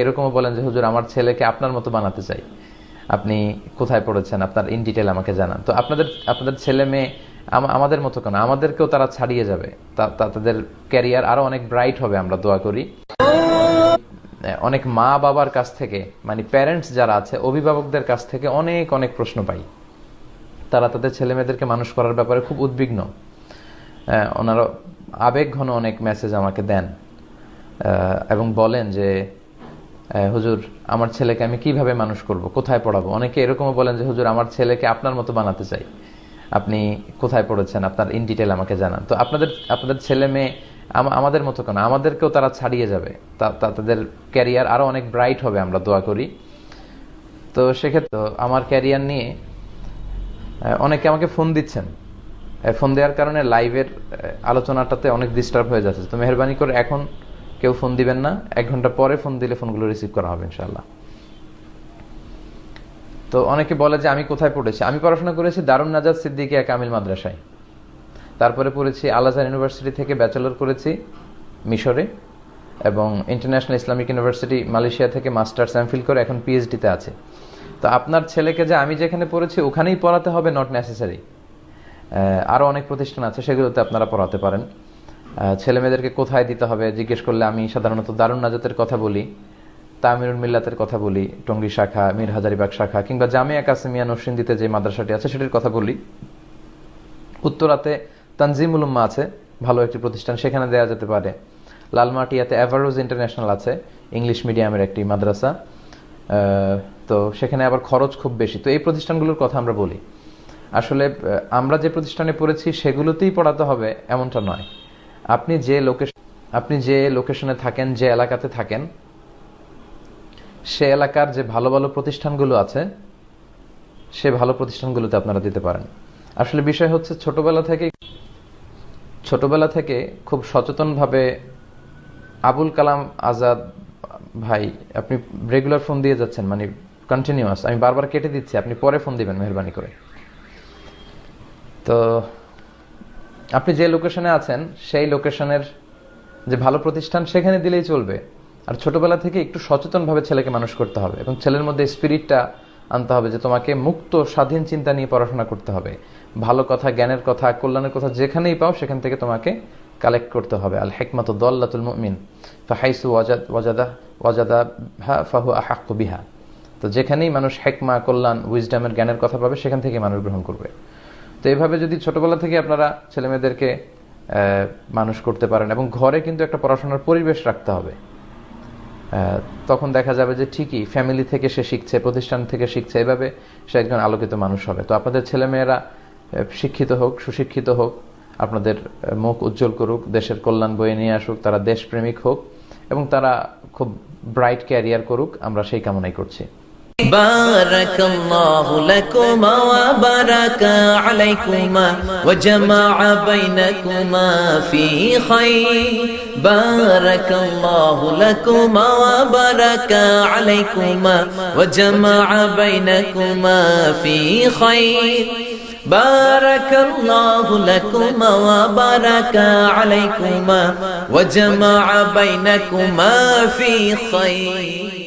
এরকমও বলেন যে হুজুর আমার ছেলেকে আপনার মতো বানাতে চাই, আপনি কোথায় পড়েছেন, আপনার ইন ডিটেল আমাকে জানান। তো আপনাদের ছেলে মেয়ে আমাদের মতো কেন, আমাদেরকেও তারা ছাড়িয়ে যাবে, তাদের ক্যারিয়ার আরো অনেক ব্রাইট হবে, আমরা দোয়া করি। অনেক মা বাবার কাছ থেকে, মানে প্যারেন্টস যারা আছে, অভিভাবকদের কাছ থেকে অনেক অনেক প্রশ্ন পাই। তারা তাদের ছেলে মেয়েদেরকে মানুষ করার ব্যাপারে খুব উদ্বিগ্ন। ওনারা আবেগ ঘন অনেক মেসেজ আমাকে দেন এবং বলেন যে হুজুর আমার ছেলেকে আমি কিভাবে মানুষ করব, কোথায় পড়াবো। অনেকে এরকমও বলেন যে হুজুর আমার ছেলেকে আপনার মতো বানাতে চাই, আপনি কোথায় পড়েছেন, আপনার ইন ডিটেল আমাকে জানান। তো আপনাদের ছেলে মেয়ে আমাদের মতো কেন, আমাদেরকেও তারা ছাড়িয়ে যাবে, তাদের ক্যারিয়ার আরো অনেক ব্রাইট হবে, আমরা দোয়া করি। তো সেক্ষেত্রে আমার ক্যারিয়ার নিয়ে অনেকে আমাকে ফোন দিচ্ছেন, ফোন দেওয়ার কারণে লাইভের আলোচনাটাতে অনেক ডিস্টার্ব হয়ে যাচ্ছে। তো মেহরবানি করে এখন কেউ ফোন দিবেন না, 1 ঘন্টা পরে ফোন দিলে ফোনগুলো রিসিভ করা হবে ইনশাআল্লাহ। তো অনেকে বলে যে আমি কোথায় পড়েছি। আমি পড়াশোনা করেছি দারুন নাজাত সিদ্দিকিয়া কামিল মাদ্রাসায়, তারপরে পড়েছি আল আজহার ইউনিভার্সিটি থেকে ব্যাচেলর করেছি মিশরে, এবং ইন্টারন্যাশনাল ইসলামিক ইউনিভার্সিটি মালয়েশিয়া থেকে মাস্টার্স এমফিল করে এখন পিএইচডিতে আছে। তো আপনার ছেলেকে যে আমি যেখানে পড়েছি ওখানেই পড়াতে হবে নট নেসেসারি, আরো অনেক প্রতিষ্ঠান আছে সেগুলোতে আপনারা পড়াতে পারেন। ছেলে মেয়েদেরকে কোথায় দিতে হবে জিজ্ঞেস করলে আমি সাধারণত দারুন নাজাতের কথা বলি, তামিরুল মিল্লাতের কথা বলি, টঙ্গী শাখা, মীর হাজারিবাগ শাখা, কিংবা জামিয়া কাসিমিয়া নরসিংদীতে যে মাদ্রাসাটি আছে সেটির কথা বলি। উত্তরাতে তানজিমুল উম্মাহ আছে, ভালো একটি প্রতিষ্ঠান, সেখানে দেওয়া যেতে পারে। লালমাটিয়াতে এভারোজ ইন্টারন্যাশনাল আছে, ইংলিশ মিডিয়ামের একটি মাদ্রাসা, তো সেখানে আবার খরচ খুব বেশি। তো এই প্রতিষ্ঠানগুলোর কথা আমরা বলি। আসলে আমরা যে প্রতিষ্ঠানে পড়েছি সেগুলোতেই পড়াতে হবে এমনটা নয়। আপনি যে লোকেশনে থাকেন, যে এলাকাতে থাকেন, সে এলাকার যে ভালো ভালো প্রতিষ্ঠানগুলো আছে সে ভালো প্রতিষ্ঠানগুলোতে আপনারা দিতে পারেন। আসলে বিষয় হচ্ছে ছোটবেলা থেকে খুব সচেতনভাবে আবুল কালাম আজাদ ভাই, আপনি রেগুলার ফোন দিয়ে যাচ্ছেন, মানে কন্টিনিউয়াস, আমি বারবার কেটে দিচ্ছি, আপনি পরে ফোন দিবেন মেহরবানি করে। তো আপনি যে লোকেশনে আছেন সেই লোকেশনের যে ভালো প্রতিষ্ঠান সেখানে দিলেই চলবে। আর ছোটবেলা থেকে একটু সচেতনভাবে ছেলেকে মানুষ করতে হবে এবং ছেলের মধ্যে স্পিরিটটা আনতে হবে যে তোমাকে মুক্ত স্বাধীন চিন্তা নিয়ে পড়াশোনা করতে হবে। ভালো কথা, জ্ঞানের কথা, কল্যাণের কথা যেখানেই পাও সেখান থেকে তোমাকে কালেক্ট করতে হবে। আল হিকমাতু দাল্লাতুল মুমিন ফাহাইসু ওয়াজাদাহা ফাহু আহাক্কু বিহা। তো যেখানেই মানুষ হিকমা, কল্যাণ, উইজডমের, জ্ঞানের কথা পাবে সেখান থেকে মানুষ গ্রহণ করবে। তো এইভাবে যদি ছোটবেলা থেকে আপনারা ছেলেমেয়েদেরকে মানুষ করতে পারেন, এবং ঘরে কিন্তু একটা পড়াশোনার পরিবেশ রাখতে হবে, তখন দেখা যাবে যে ঠিকই ফ্যামিলি থেকে সে শিখছে, প্রতিষ্ঠান থেকে শিখছে, এভাবে সে একজন আলোকিত মানুষ হবে। তো আপনাদের ছেলেমেয়েরা শিক্ষিত হোক, সুশিক্ষিত হোক, আপনাদের মুখ উজ্জ্বল করুক, দেশের কল্যাণ বয়ে নিয়ে আসুক, তারা দেশপ্রেমিক হোক এবং তারা খুব ব্রাইট ক্যারিয়ার করুক, আমরা সেই কামনাই করছি। بارك الله لكما وبارك عليكما وجمع بينكما في خير. بارك الله لكما وبارك عليكما وجمع بينكما في خير. بارك الله لكما وبارك عليكما وجمع بينكما في خير.